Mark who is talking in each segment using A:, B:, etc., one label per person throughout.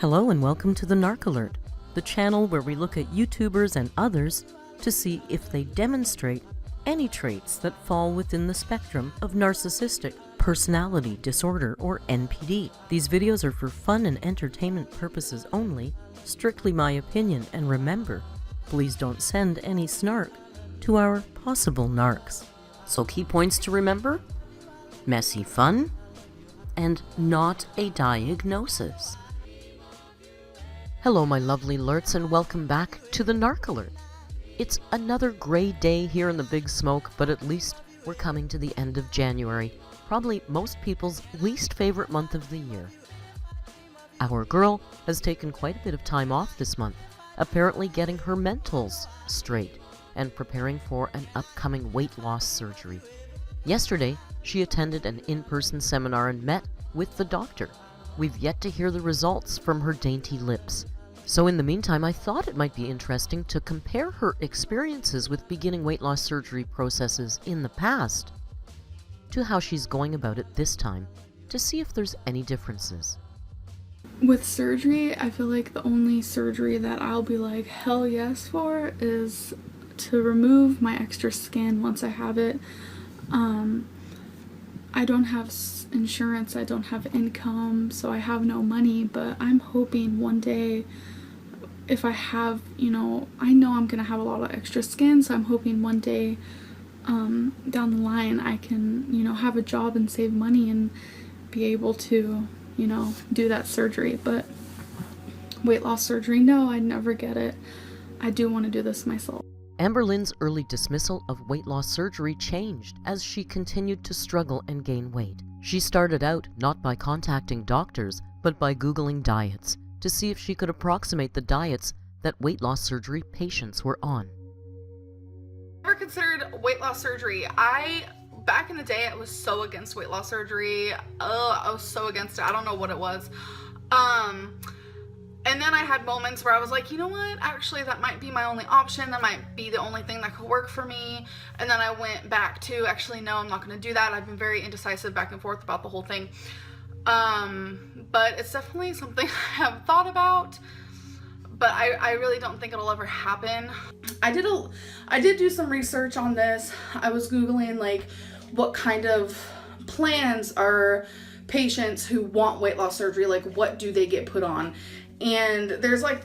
A: Hello and welcome to the Narc Alert, the channel where we look at YouTubers and others to see if they demonstrate any traits that fall within the spectrum of narcissistic personality disorder or NPD. These videos are for fun and entertainment purposes only, strictly my opinion, and remember, please don't send any snark to our possible narcs. So key points to remember: messy fun and not a diagnosis. Hello my lovely alerts and welcome back to the Narc Alert. It's another gray day here in the Big Smoke, but at least we're coming to the end of January, probably most people's least favorite month of the year. Our girl has taken quite a bit of time off this month, apparently getting her mentals straight and preparing for an upcoming weight loss surgery. Yesterday, she attended an in-person seminar and met with the doctor. We've yet to hear the results from her dainty lips. So in the meantime, I thought it might be interesting to compare her experiences with beginning weight loss surgery processes in the past to how she's going about it this time, to see if there's any differences.
B: With surgery, I feel like the only surgery that I'll be like hell yes for is to remove my extra skin once I have it. I don't have insurance, I don't have income, so I have no money, but I'm hoping one day if I have, I know I'm gonna have a lot of extra skin, so I'm hoping one day down the line I can, have a job and save money and be able to, do that surgery. But weight loss surgery, no, I'd never get it. I do want to do this myself.
A: Amberlynn's early dismissal of weight loss surgery changed as she continued to struggle and gain weight. She started out not by contacting doctors, but by Googling diets to see if she could approximate the diets that weight loss surgery patients were on.
C: Never considered weight loss surgery. Back in the day, I was so against weight loss surgery. I was so against it. I don't know what it was. And then I had moments where I was like, you know what, actually that might be my only option, that might be the only thing that could work for me. And then I went back to, actually no, I'm not going to do that. I've been very indecisive back and forth about the whole thing. But it's definitely something I have thought about, but I really don't think it'll ever happen. I did do some research on this. I was Googling like what kind of plans are patients who want weight loss surgery, like what do they get put on? And there's like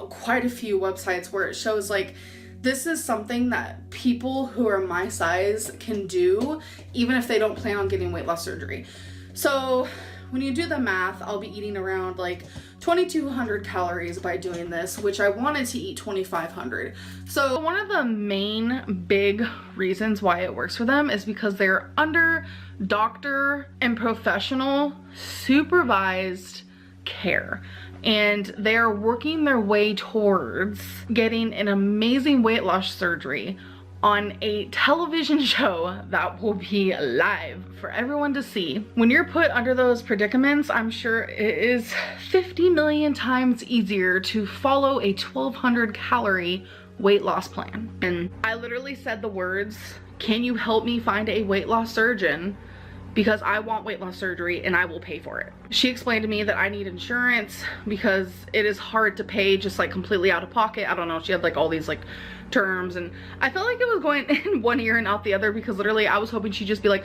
C: quite a few websites where it shows like this is something that people who are my size can do even if they don't plan on getting weight loss surgery. So when you do the math, I'll be eating around like 2,200 calories by doing this, which I wanted to eat 2,500. So one of the main big reasons why it works for them is because they're under doctor and professional supervised care. And they're working their way towards getting an amazing weight loss surgery on a television show that will be live for everyone to see. When you're put under those predicaments, I'm sure it is 50 million times easier to follow a 1,200 calorie weight loss plan. And I literally said the words, "Can you help me find a weight loss surgeon? Because I want weight loss surgery and I will pay for it." She explained to me that I need insurance because it is hard to pay just like completely out of pocket. I don't know, she had like all these like terms, and I felt like it was going in one ear and out the other because literally I was hoping she'd just be like,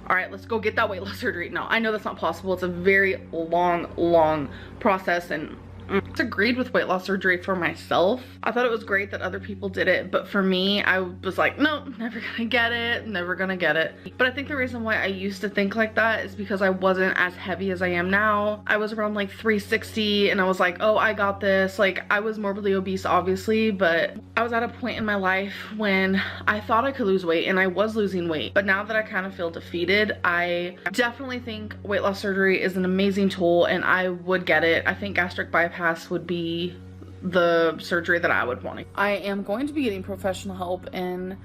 C: all right, let's go get that weight loss surgery. No, I know that's not possible. It's a very long process, and I agreed with weight loss surgery for myself. I thought it was great that other people did it, but for me, I was like, no, never gonna get it, never gonna get it. But I think the reason why I used to think like that is because I wasn't as heavy as I am now. I was around like 360 and I was like, oh, I got this. Like, I was morbidly obese obviously, but I was at a point in my life when I thought I could lose weight and I was losing weight. But now that I kind of feel defeated, I definitely think weight loss surgery is an amazing tool and I would get it. I think gastric bypass would be the surgery that I would want. I am going to be getting professional help, and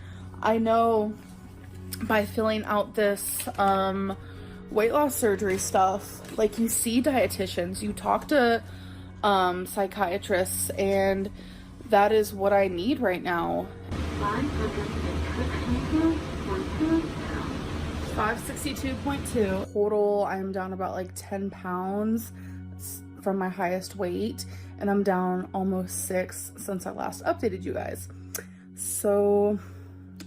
C: I know by filling out this weight loss surgery stuff, like you see dietitians, you talk to psychiatrists, and that is what I need right now. 562.2 total. I'm down about like 10 pounds. from my highest weight, and I'm down almost 6 since I last updated you guys. So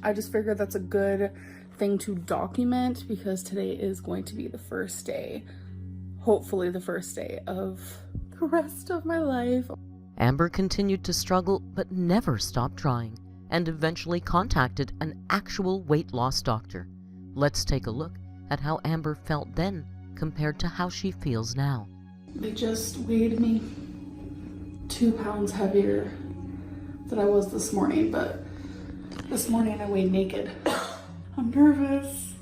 C: I just figured that's a good thing to document, because today is going to be the first day, hopefully the first day of the rest of my life.
A: Amber continued to struggle but never stopped trying, and eventually contacted an actual weight loss doctor. Let's take a look at how Amber felt then compared to how she feels now.
C: They just weighed me 2 pounds heavier than I was this morning, but this morning I weighed naked. I'm nervous.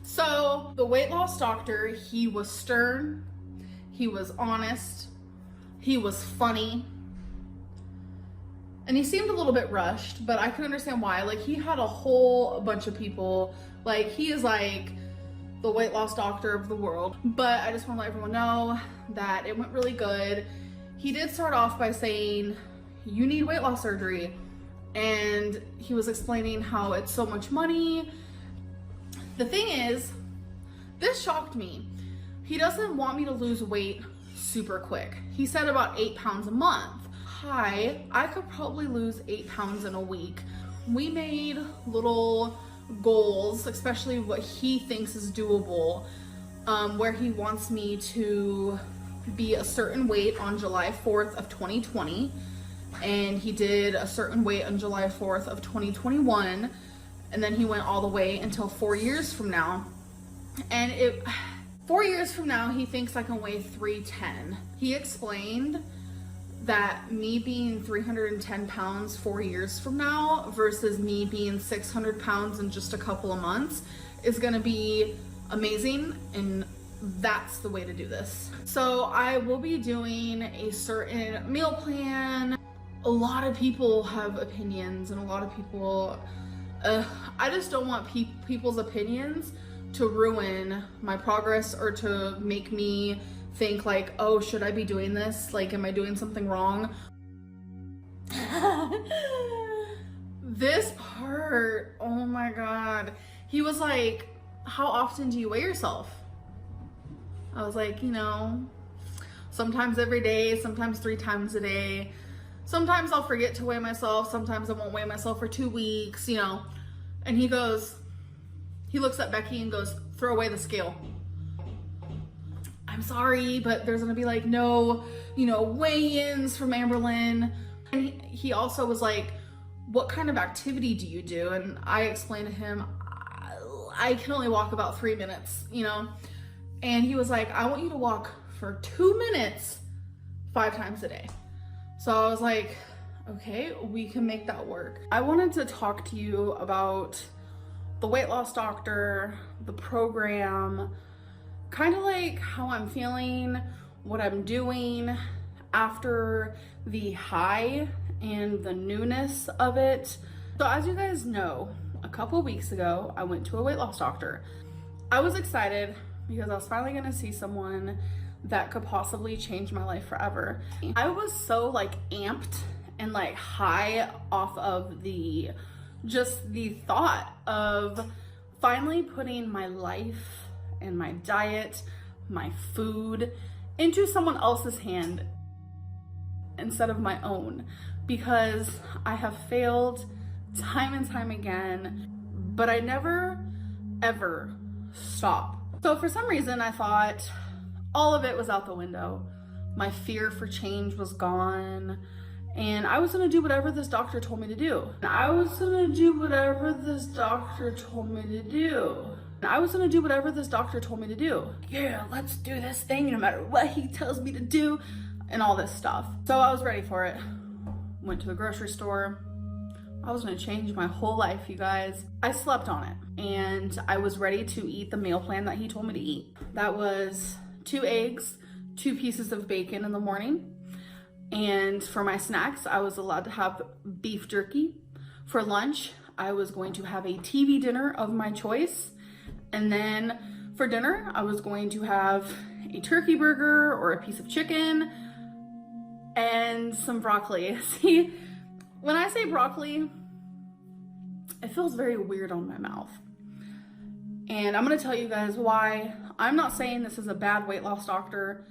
C: So the weight loss doctor, he was stern, he was honest, he was funny, and he seemed a little bit rushed, but I could understand why. Like, he had a whole bunch of people, like, he is like the weight loss doctor of the world. But I just want to let everyone know that it went really good. He did start off by saying, you need weight loss surgery, and he was explaining how it's so much money. The thing is, this shocked me. He doesn't want me to lose weight super quick. He said about 8 pounds a month. Hi, I could probably lose 8 pounds in a week. We made little goals, especially what he thinks is doable, where he wants me to be a certain weight on July 4th of 2020, and he did a certain weight on July 4th of 2021, and then he went all the way until 4 years from now. And 4 years from now, he thinks I can weigh 310. He explained that me being 310 pounds 4 years from now versus me being 600 pounds in just a couple of months is gonna be amazing, and that's the way to do this. So I will be doing a certain meal plan. A lot of people have opinions, and a lot of people, I just don't want people's opinions to ruin my progress or to make me think like, oh, should I be doing this? Like, am I doing something wrong? This part, oh my God. He was like, how often do you weigh yourself? I was like, you know, sometimes every day, sometimes 3 times a day. Sometimes I'll forget to weigh myself. Sometimes I won't weigh myself for 2 weeks, you know. And he goes, he looks at Becky and goes, throw away the scale. I'm sorry, but there's gonna be like no, you know, weigh-ins from Amberlynn. And he also was like, what kind of activity do you do? And I explained to him, I can only walk about 3 minutes, you know? And he was like, I want you to walk for 2 minutes 5 times a day. So I was like, okay, we can make that work. I wanted to talk to you about the weight loss doctor, the program, kind of like how I'm feeling, what I'm doing after the high and the newness of it. So as you guys know, a couple weeks ago, I went to a weight loss doctor. I was excited because I was finally gonna see someone that could possibly change my life forever. I was so like amped and like high off of just the thought of finally putting my life and my diet, my food into someone else's hand instead of my own, because I have failed time and time again, but I never ever stop. So for some reason I thought all of it was out the window. My fear for change was gone, and I was gonna do whatever this doctor told me to do. I was gonna do whatever this doctor told me to do. Yeah, let's do this thing no matter what he tells me to do, and all this stuff. So I was ready for it. Went to the grocery store. I was gonna change my whole life, you guys. I slept on it, and I was ready to eat the meal plan that he told me to eat. That was 2 eggs, 2 pieces of bacon in the morning. And for my snacks, I was allowed to have beef jerky. For lunch, I was going to have a TV dinner of my choice. And then for dinner, I was going to have a turkey burger or a piece of chicken and some broccoli. See, when I say broccoli, it feels very weird on my mouth. And I'm gonna tell you guys why. I'm not saying this is a bad weight loss doctor.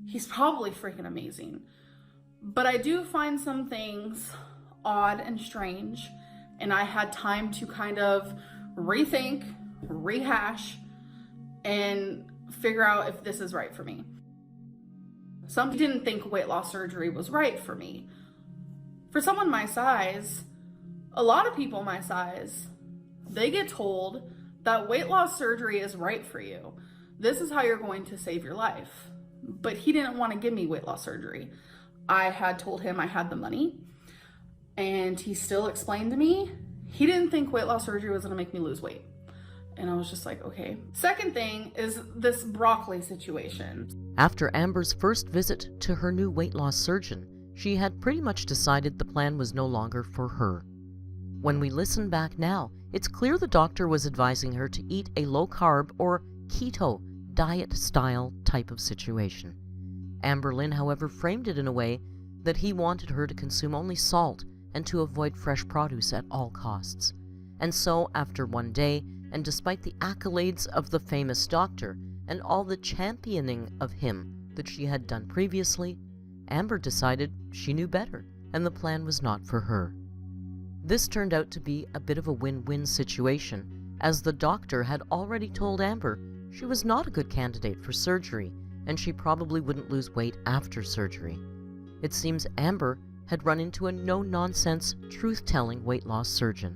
C: he's probably freaking amazing. But I do find some things odd and strange, and I had time to kind of rethink, rehash, and figure out if this is right for me. Some didn't think weight loss surgery was right for me. For someone my size, a lot of people my size, they get told that weight loss surgery is right for you. This is how you're going to save your life. But he didn't want to give me weight loss surgery. I had told him I had the money, and he still explained to me he didn't think weight loss surgery was going to make me lose weight. And I was just like, okay. Second thing is this broccoli situation.
A: After Amber's first visit to her new weight loss surgeon, she had pretty much decided the plan was no longer for her. When we listen back now, it's clear the doctor was advising her to eat a low-carb or keto diet-style type of situation. Amberlynn, however, framed it in a way that he wanted her to consume only salt and to avoid fresh produce at all costs. And so, after one day, and despite the accolades of the famous doctor and all the championing of him that she had done previously, Amber decided she knew better, and the plan was not for her. This turned out to be a bit of a win-win situation, as the doctor had already told Amber she was not a good candidate for surgery, and she probably wouldn't lose weight after surgery. It seems Amber had run into a no-nonsense, truth-telling weight loss surgeon,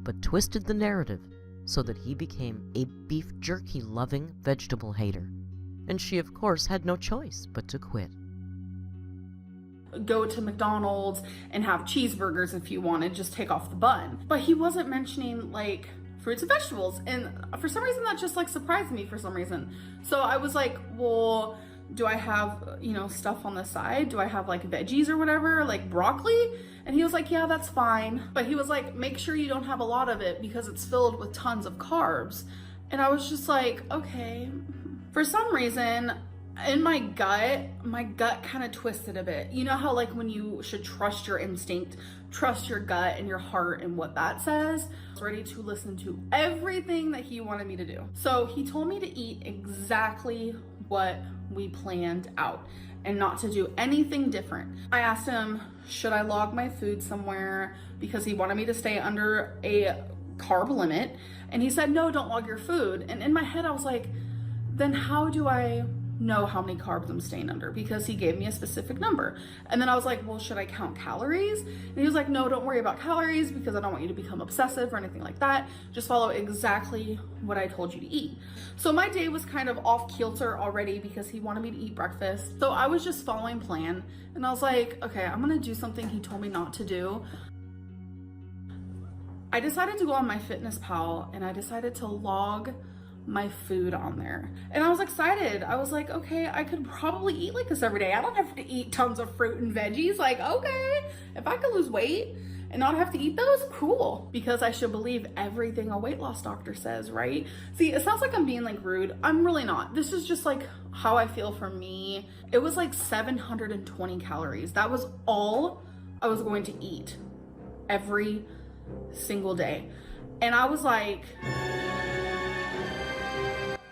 A: but twisted the narrative so that he became a beef jerky-loving vegetable hater. And she, of course, had no choice but to quit.
C: Go to McDonald's and have cheeseburgers if you wanted, just take off the bun. But he wasn't mentioning like fruits and vegetables, and for some reason that just like surprised me for some reason. So I was like, well, do I have, stuff on the side? Do I have like veggies or whatever, like broccoli? And he was like, yeah, that's fine. But he was like, make sure you don't have a lot of it because it's filled with tons of carbs. And I was just like, okay. For some reason, in my gut kind of twisted a bit. You know how like when you should trust your instinct, trust your gut and your heart and what that says? I was ready to listen to everything that he wanted me to do. So he told me to eat exactly what we planned out and not to do anything different. I asked him, should I log my food somewhere? Because he wanted me to stay under a carb limit. And he said, no, don't log your food. And in my head, I was like, then how do I know how many carbs I'm staying under? Because he gave me a specific number. And then I was like, well, should I count calories? And he was like, no, don't worry about calories because I don't want you to become obsessive or anything like that. Just follow exactly what I told you to eat. So my day was kind of off kilter already because he wanted me to eat breakfast. So I was just following plan, and I was like, okay, I'm gonna do something he told me not to do. I decided to go on my MyFitnessPal and I decided to log my food on there. And I was excited. I was like, okay, I could probably eat like this every day. I don't have to eat tons of fruit and veggies. Like, okay, if I could lose weight and not have to eat those, cool. Because I should believe everything a weight loss doctor says, right? See, it sounds like I'm being like rude. I'm really not. This is just like how I feel for me. It was like 720 calories. That was all I was going to eat every single day. And I was like,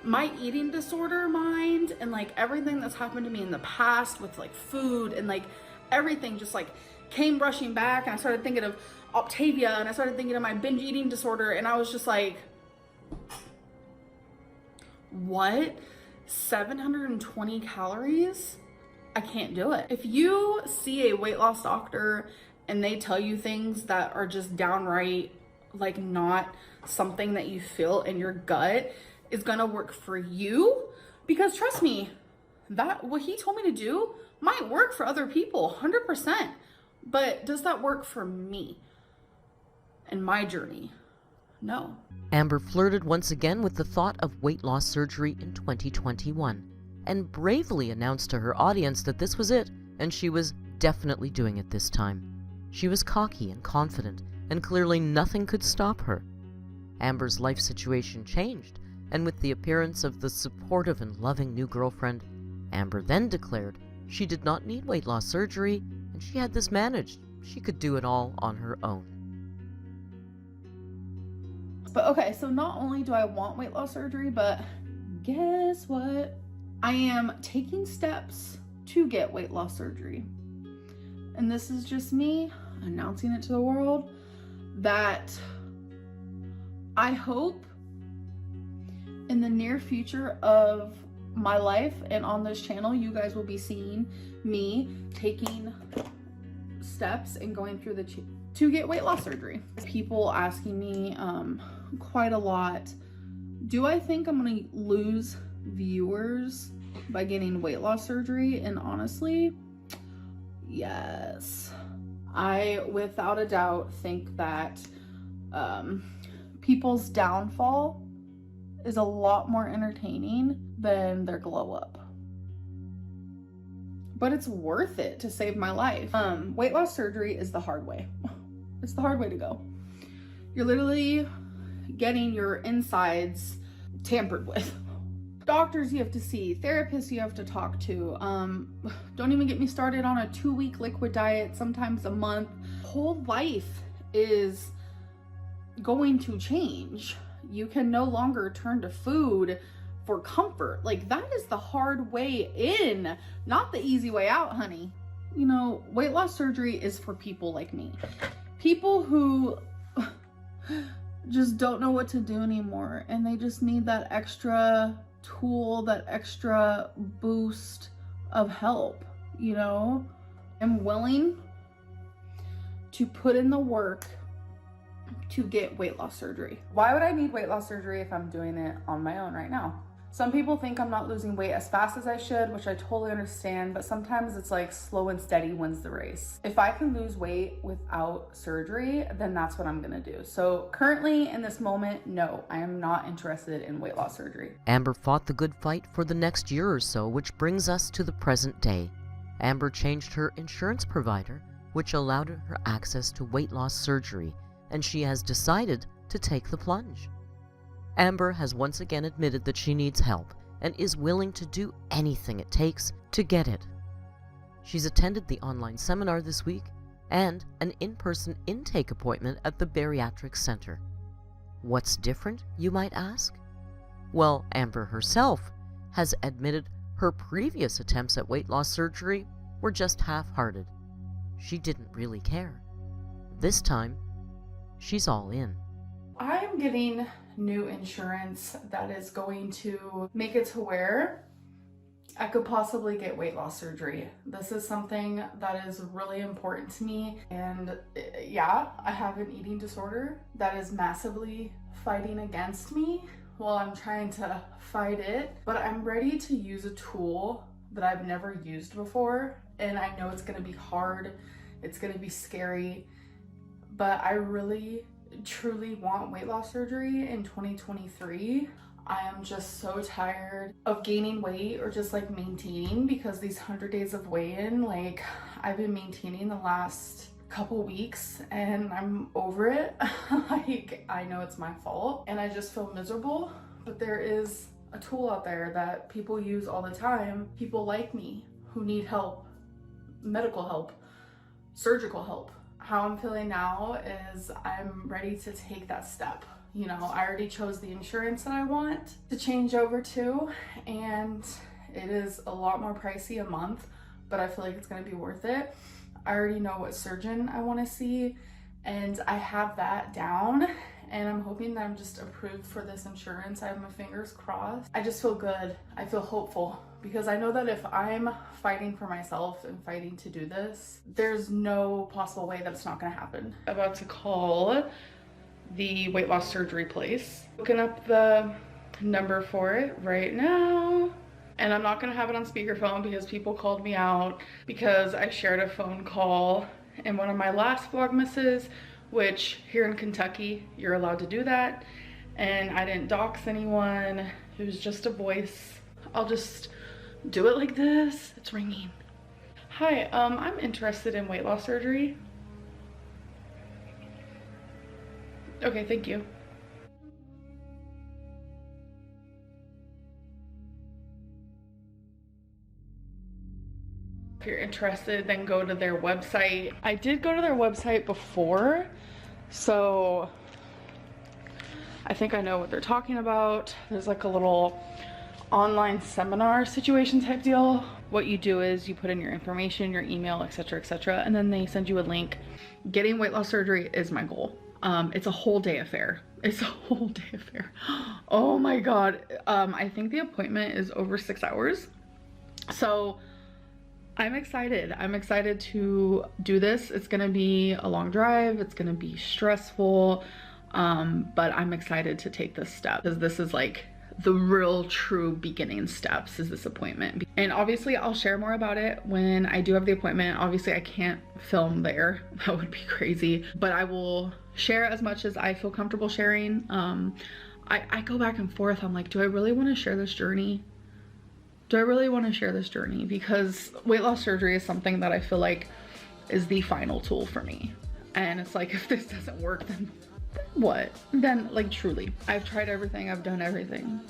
C: my eating disorder mind and like everything that's happened to me in the past with like food and like everything just like came rushing back, and I started thinking of Octavia, and I started thinking of my binge eating disorder, and I was just like, what? 720 calories? I can't do it. If you see a weight loss doctor and they tell you things that are just downright like not something that you feel in your gut is gonna work for you, because trust me, that what he told me to do might work for other people 100%, but does that work for me and my journey? No.
A: Amber flirted once again with the thought of weight loss surgery in 2021 and bravely announced to her audience that this was it, and she was definitely doing it this time. She was cocky and confident, and clearly nothing could stop her. Amber's life situation changed, and with the appearance of the supportive and loving new girlfriend, Amber then declared she did not need weight loss surgery, and she had this managed. She could do it all on her own.
C: But okay, so not only do I want weight loss surgery, but guess what? I am taking steps to get weight loss surgery. And this is just me announcing it to the world that I hope in the near future of my life and on this channel, you guys will be seeing me taking steps and going through to get weight loss surgery. People asking me quite a lot, do I think I'm gonna lose viewers by getting weight loss surgery? And honestly, yes. I without a doubt think that people's downfall is a lot more entertaining than their glow up. But it's worth it to save my life. Weight loss surgery is the hard way. It's the hard way to go. You're literally getting your insides tampered with. Doctors you have to see, therapists you have to talk to. Don't even get me started on a 2-week liquid diet, sometimes a month. Whole life is going to change. You can no longer turn to food for comfort. Like, that is the hard way in, not the easy way out, honey. You know, weight loss surgery is for people like me. People who just don't know what to do anymore, and they just need that extra tool, that extra boost of help, you know? I'm willing to put in the work to get weight loss surgery. Why would I need weight loss surgery if I'm doing it on my own right now? Some people think I'm not losing weight as fast as I should, which I totally understand, but sometimes it's like slow and steady wins the race. If I can lose weight without surgery, then that's what I'm gonna do. So currently in this moment, no, I am not interested in weight loss surgery.
A: Amber fought the good fight for the next year or so, which brings us to the present day. Amber changed her insurance provider, which allowed her access to weight loss surgery, and she has decided to take the plunge. Amber has once again admitted that she needs help and is willing to do anything it takes to get it. She's attended the online seminar this week and an in-person intake appointment at the Bariatric Center. What's different, you might ask? Well, Amber herself has admitted her previous attempts at weight loss surgery were just half-hearted. She didn't really care. This time, she's all in.
C: I am getting new insurance that is going to make it to where I could possibly get weight loss surgery. This is something that is really important to me, and yeah, I have an eating disorder that is massively fighting against me while I'm trying to fight it, but I'm ready to use a tool that I've never used before, and I know it's gonna be hard, it's gonna be scary, but I really truly want weight loss surgery in 2023. I am just so tired of gaining weight or just like maintaining, because these 100 days of weigh-in, like I've been maintaining the last couple weeks and I'm over it. Like, I know it's my fault and I just feel miserable, but there is a tool out there that people use all the time. People like me who need help, medical help, surgical help. How I'm feeling now is I'm ready to take that step. You know, I already chose the insurance that I want to change over to, and it is a lot more pricey a month, but I feel like it's gonna be worth it. I already know what surgeon I wanna see, and I have that down, and I'm hoping that I'm just approved for this insurance. I have my fingers crossed. I just feel good. I feel hopeful, because I know that if I'm fighting for myself and fighting to do this, there's no possible way that it's not gonna happen. About to call the weight loss surgery place. Looking up the number for it right now. And I'm not gonna have it on speakerphone because people called me out because I shared a phone call in one of my last Vlogmases, which here in Kentucky, you're allowed to do that. And I didn't dox anyone. It was just a voice. I'll just do it like this. It's ringing. Hi, I'm interested in weight loss surgery. Okay, thank you. If you're interested, then go to their website. I did go to their website before, so I think I know what they're talking about. There's like a little online seminar situation type deal. What you do is you put in your information, your email, etc., and then they send you a link. Getting weight loss surgery is my goal. It's a whole day affair. It's a whole day affair. Oh my God. I think the appointment is over 6 hours. So I'm excited. I'm excited to do this. It's gonna be a long drive. It's gonna be stressful. But I'm excited to take this step because this is like the real true beginning steps, is this appointment. And obviously I'll share more about it when I do have the appointment. Obviously I can't film there. That would be crazy, but I will share as much as I feel comfortable sharing. I go back and forth. I'm like, do I really want to share this journey? Do I really want to share this journey? Because weight loss surgery is something that I feel like is the final tool for me. And it's like, if this doesn't work, then what? Then, like, truly, I've tried everything. I've done everything.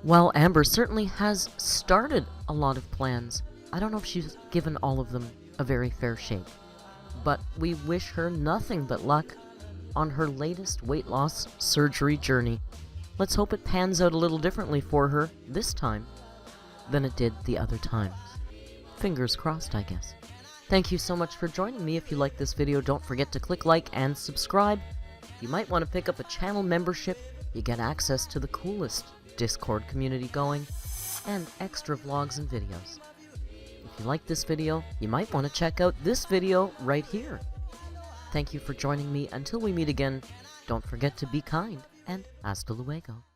A: Well, Amber certainly has started a lot of plans. I don't know if she's given all of them a very fair shake, but we wish her nothing but luck on her latest weight loss surgery journey. Let's hope it pans out a little differently for her this time than it did the other times. Fingers crossed, I guess. Thank you so much for joining me. If you like this video, don't forget to click like and subscribe. You might want to pick up a channel membership. You get access to the coolest Discord community going and extra vlogs and videos. If you like this video, you might want to check out this video right here. Thank you for joining me. Until we meet again, don't forget to be kind and hasta luego.